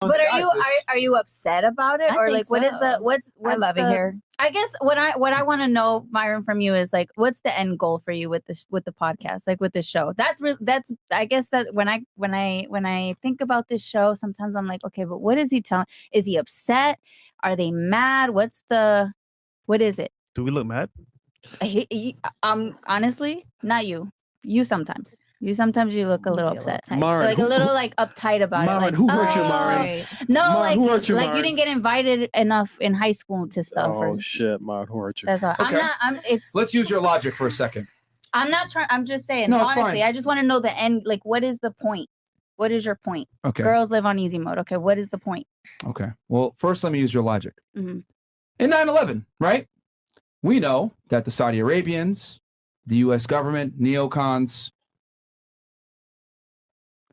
But are you upset about it, or like what is the what's I love it here. I guess what I want to know, Myron, from you is like, what's the end goal for you with this, with the podcast, like with the show? That's I guess that when I think about this show, sometimes I'm like, okay, but what is he telling? Is he upset? Are they mad? What is it? Do we look mad? Honestly, not you. You sometimes. You look a little upset, Myron, like a little like uptight about Myron, it. Like, who hurt you, Myron? No, Myron, who hurt you, like Myron? you didn't get invited enough in high school to stuff. Oh shit, Myron, who hurt you? That's all. Okay. It's. Let's use your logic for a second. I'm not trying. I'm just saying. No, it's honestly, fine. I just want to know the end. Like, what is the point? What is your point? Okay. Girls live on easy mode. Okay. What is the point? Okay. Well, first, let me use your logic. Mhm. In 9/11, right? We know that the Saudi Arabians, the U.S. government, neocons,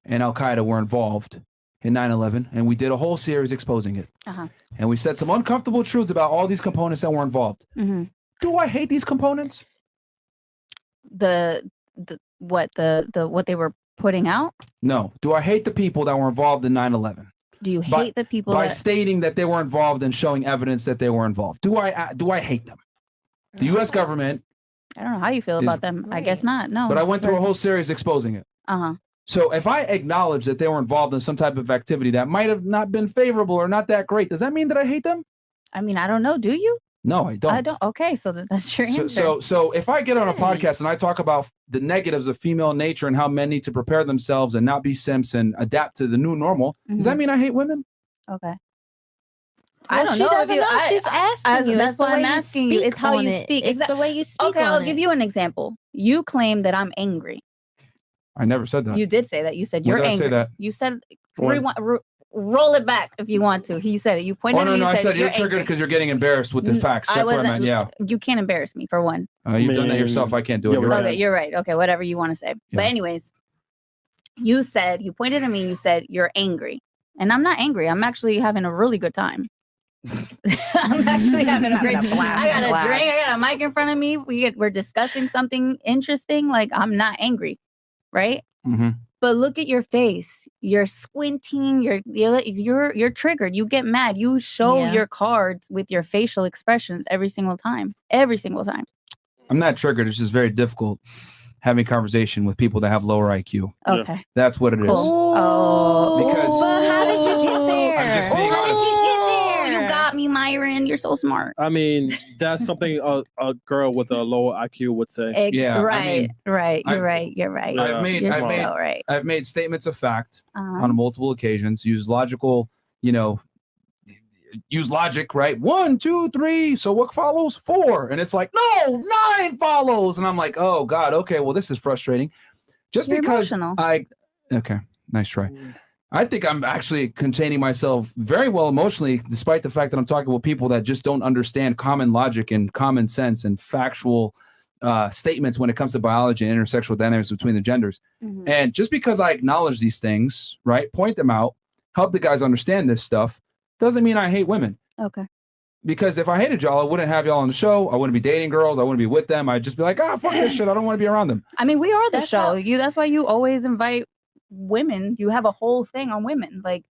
and Al Qaeda were involved in 9/11, and we did a whole series exposing it. Uh-huh. And we said some uncomfortable truths about all these components that were involved. Mm-hmm. Do I hate these components? What they were putting out? No. Do I hate the people that were involved in 9/11? Do you hate the people by stating that they were involved and showing evidence that they were involved? Do I hate them? The U.S. government. I don't know how you feel about them. I guess not. No. But I went through a whole series exposing it. Uh-huh. So if I acknowledge that they were involved in some type of activity that might have not been favorable or not that great, does that mean that I hate them? I mean, I don't know. Do you? No, I don't. I don't. Okay, so that's your answer. So if I get on a podcast and I talk about the negatives of female nature and how men need to prepare themselves and not be simps and adapt to the new normal, does that mean I hate women? Okay. Well, I don't she know. doesn't know. She's asking you. That's why I'm asking you. It's how you speak. It's the way you speak. Okay, I'll give you an example. You claim that I'm angry. I never said that. You did say that. You said When you're did I angry. say that? You said roll it back if you want to. He said it. You pointed at me. No, I and said you're angry. triggered because you're getting embarrassed with the facts. That's what I meant. Yeah. You can't embarrass me for one. You've done that yourself. I can't do it. You're Okay, right. you're right. Okay, whatever you want to say. But anyways, you pointed at me. You said you're angry, and I'm not angry. I'm actually having a really good time. I'm actually having a great. I got a drink. I got a mic in front of me. We're discussing something interesting. Like, I'm not angry, right? Mm-hmm. But look at your face. You're squinting. You're triggered. You get mad. You show your cards with your facial expressions every single time. Every single time. I'm not triggered. It's just very difficult having conversation with people that have lower IQ. Okay. That's what it is. Because But how did you get there? I'm just being honest. You got me, Myron. You're so smart. I mean, that's something a girl with a lower IQ would say. Right. You're right. You're right. Yeah. I've made statements of fact on multiple occasions. Use logical, use logic, right? 1, 2, 3. So what follows? 4. And it's like, no, 9 follows. And I'm like, oh God, okay, well, this is frustrating. Just You're because emotional. okay, nice try. I think I'm actually containing myself very well emotionally, despite the fact that I'm talking with people that just don't understand common logic and common sense and factual statements when it comes to biology and intersexual dynamics between the genders. Mm-hmm. And just because I acknowledge these things, right, point them out, help the guys understand this stuff, doesn't mean I hate women. Okay. Because if I hated y'all, I wouldn't have y'all on the show. I wouldn't be dating girls. I wouldn't be with them. I'd just be like, fuck this shit. I don't want to be around them. I mean, we are the show. That's why you always invite women. You have a whole thing on women. Like,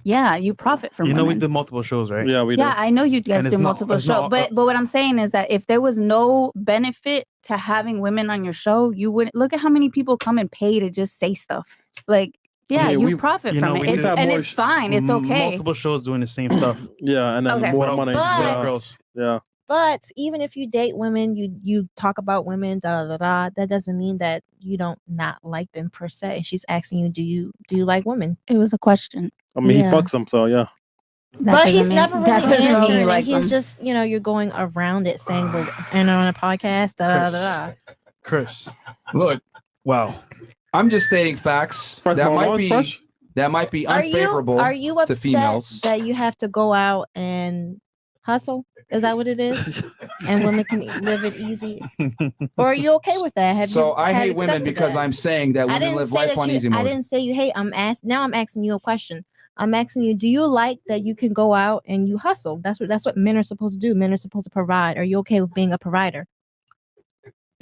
yeah, you profit from women. We do multiple shows, right? Yeah, we do. Yeah, I know you guys do multiple shows. But what I'm saying is that if there was no benefit to having women on your show, you wouldn't. Look at how many people come and pay to just say stuff. Like, yeah, you profit from it. It's fine. It's okay. Multiple shows doing the same stuff. Yeah, and then more money. But, yeah. But even if you date women, you talk about women, that doesn't mean that you don't not like them per se. She's asking you, do you like women? It was a question. I mean, he fucks them, so yeah. But he's never really answering. like He's just, you're going around it saying we're on a podcast. Chris, look, wow. I'm just stating facts. That might be unfavorable are you upset to females. that you have to go out and hustle? Is that what it is? And women can live it easy? Or are you okay with that? I hate women because I'm saying that women live life on easy mode. I didn't say you hate. I'm asking you a question. I'm asking you, do you like that you can go out and you hustle? That's what men are supposed to do. Men are supposed to provide. Are you okay with being a provider?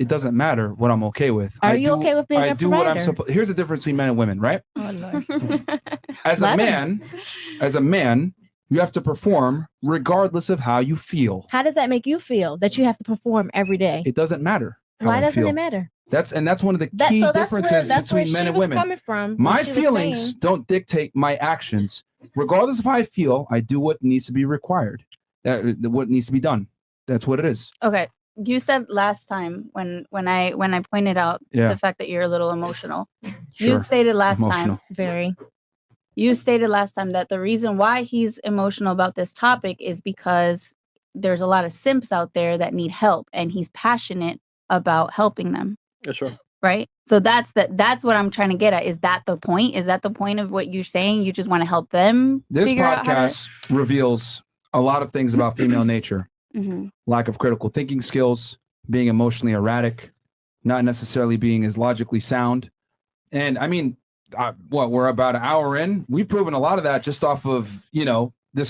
it doesn't matter what I'm okay with. Are you okay with being I a do what I'm provider? supposed. Here's the difference between men and women, right? Oh, Lord. As a man, you have to perform regardless of how you feel. How does that make you feel that you have to perform every day? It doesn't matter. Why doesn't it matter? That's one of the key differences between men and women. Coming from My feelings don't dictate my actions. Regardless of how I feel, I do what needs to be required. What needs to be done. That's what it is. Okay. You said last time when I pointed out the fact that you're a little emotional. Sure. You stated last time. Very. You stated last time that the reason why he's emotional about this topic is because there's a lot of simps out there that need help, and he's passionate about helping them. Yeah, sure. Right? So that's what I'm trying to get at. Is that the point? Is that the point of what you're saying? You just want to help them? This podcast reveals a lot of things about female nature. Mm-hmm. Lack of critical thinking skills, being emotionally erratic, not necessarily being as logically sound. And I mean, we're about an hour in. We've proven a lot of that just off of, this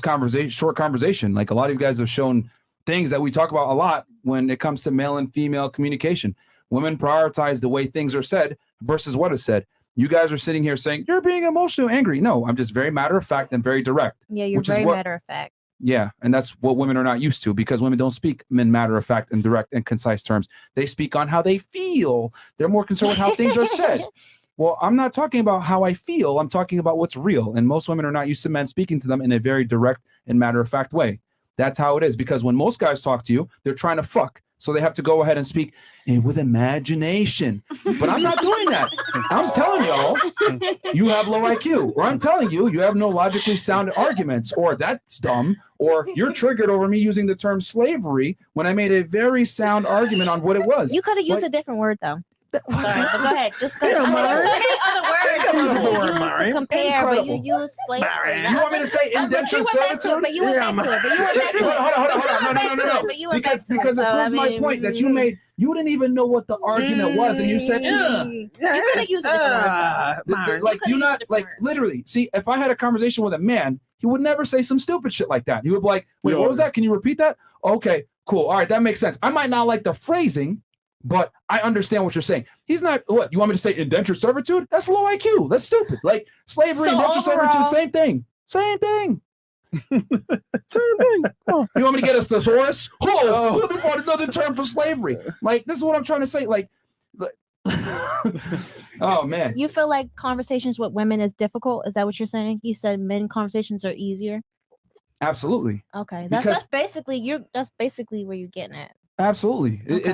short conversation. Like, a lot of you guys have shown things that we talk about a lot when it comes to male and female communication. Women prioritize the way things are said versus what is said. You guys are sitting here saying, you're being emotional, angry. No, I'm just very matter of fact and very direct. Yeah, you're very matter of fact. Yeah, and that's what women are not used to, because women don't speak in matter of fact and direct and concise terms. They speak on how they feel. They're more concerned with how things are said. Well, I'm not talking about how I feel. I'm talking about what's real. And most women are not used to men speaking to them in a very direct and matter of fact way. That's how it is, because when most guys talk to you, they're trying to fuck. So they have to go ahead and speak with imagination. But I'm not doing that. I'm telling y'all, you have low IQ. Or I'm telling you, you have no logically sound arguments. Or that's dumb. Or you're triggered over me using the term slavery when I made a very sound argument on what it was. You could have used a different word, though. Sorry, but go ahead. Just go ahead. There's so many other words to compare, but you use slavery. You want me to say indentured servitude? But you went back to it. Hold on. Because it proves my point that you made. You didn't even know what the argument was, and you said, "Ugh." You could have used a different word. Like, you not like literally. See, if I had a conversation with a man, he would never say some stupid shit like that. He would be like, "Wait, what was that? Can you repeat that?" Okay, cool. All right, that makes sense. I might not like the phrasing, but I understand what you're saying. He's not, what, you want me to say indentured servitude? That's low IQ. That's stupid. Like, slavery, indentured servitude, same thing. Same thing. Same thing. Oh. You want me to get a thesaurus? Oh, let me find another term for slavery. Like, this is what I'm trying to say. Like oh, man. You feel like conversations with women is difficult? Is that what you're saying? You said men conversations are easier? Absolutely. Okay. That's basically where you're getting at. Absolutely. Okay.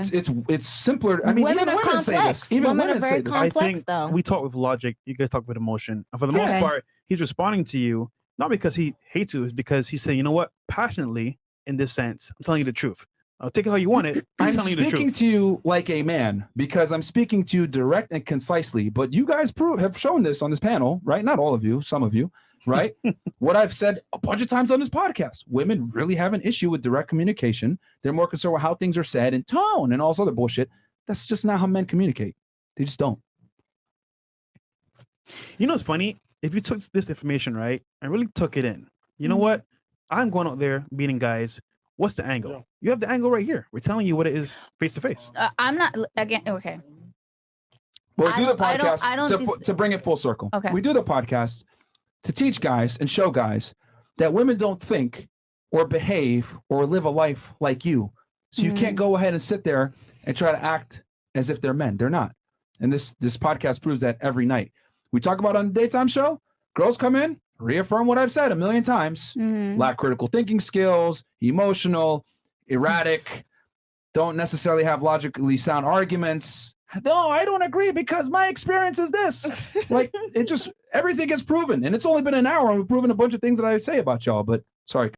It's simpler. I mean, women even women say this. Even women say this. I think we talk with logic. You guys talk with emotion. And for the most part, he's responding to you, not because he hates you, it's because he's saying, you know what, passionately, in this sense, I'm telling you the truth. I'll take it how you want it. I'm speaking to you like a man, because I'm speaking to you direct and concisely. But you guys have shown this on this panel, right? Not all of you, some of you, right? What I've said a bunch of times on this podcast, women really have an issue with direct communication. They're more concerned with how things are said and tone and all this other bullshit. That's just not how men communicate. They just don't. You know what's funny? If you took this information, right, and really took it in, you know what? I'm going out there meeting guys. What's the angle? Yeah. You have the angle right here. We're telling you what it is face to face. I'm not, again, okay. Well, we do the podcast to bring it full circle. Okay. We do the podcast to teach guys and show guys that women don't think or behave or live a life like you. So you can't go ahead and sit there and try to act as if they're men. They're not. And this podcast proves that every night. We talk about on the daytime show, girls come in, reaffirm what I've said 1,000,000 times. Lack critical thinking skills, emotional, erratic, don't necessarily have logically sound arguments. No, I don't agree because my experience is this. Like, everything is proven. And it's only been an hour and we've proven a bunch of things that I say about y'all. But sorry.